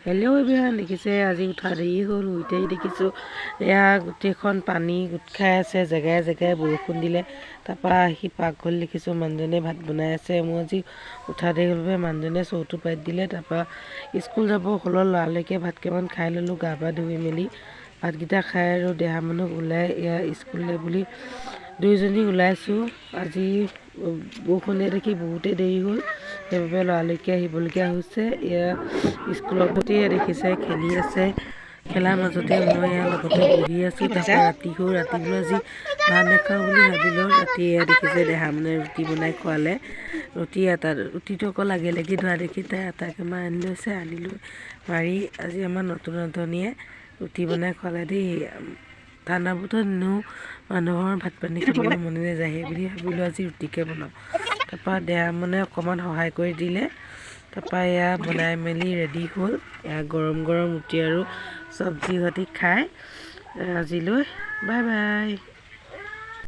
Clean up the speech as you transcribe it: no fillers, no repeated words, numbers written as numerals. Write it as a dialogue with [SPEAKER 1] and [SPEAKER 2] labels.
[SPEAKER 1] Hello' everyone, দেখিছে আজি উঠা দেৰি হ'ল। উঠেই দেখিছোঁ এয়া গোটেইখন পানী গোট খাই আছে, জেগাই জেগাই বৰষুণ দিলে। তাৰপৰা আহি পাকঘৰত দেখিছোঁ মানুহজনে ভাত বনাই আছে। মোৰ আজি উঠা দেৰি হ'ল বাবে মানুহজনে চৰুটো পাতি দিলে। তাৰপৰা স্কুল যাব হ'লৰ লৰালৰিকৈ ভাত কেইটামান খাই ল'লোঁ, গা পা ধুই মেলি। ভাতকেইটা খাই আৰু দেহা মানুহক ওলাই এয়া স্কুললৈ বুলি দুয়োজনী ওলাইছোঁ। আজি বৰষুণে দেখি বহুতেই দেৰি হ'ল, সেইবাবে লৰালৰিকৈ আহিবলগীয়া হৈছে। এয়া স্কুলৰ প্ৰতিয়ে দেখিছে খেলি আছে, খেলাৰ মাজতে মই ইয়াৰ লগতে বহি আছোঁ। তাৰপৰা ৰাতি হ'ল, ৰাতি বোলো আজি ভাত নাখাওঁ বুলি ভাবিলোঁ। ৰাতি এয়া দেখিছে দেহা মানে ৰুটি বনাই খোৱালে। ৰুটিটো অকল লাগি লাগি ধৰা দেখি তাই আটাকেইটামান আনি লৈছে, আনি লৈ মাৰি আজি আমাৰ নতুন ৰান্ধনীয়ে ৰুটি বনাই খোৱালে দেই। ঠাণ্ডা বতৰ এনেও মানুহৰ ভাত পানী খাবলৈ মনে নাযায়, সেই বুলি ভাবিলোঁ আজি ৰুটিকে বনাওঁ। তাৰপৰা দেহা মানে অকণমান সহায় কৰি দিলে। তাৰপৰা এয়া বনাই মেলি ৰেডি হ'ল। এয়া গৰম গৰম ৰুটি আৰু চব্জি সৈতে খাই আজিলৈ বাই বাই।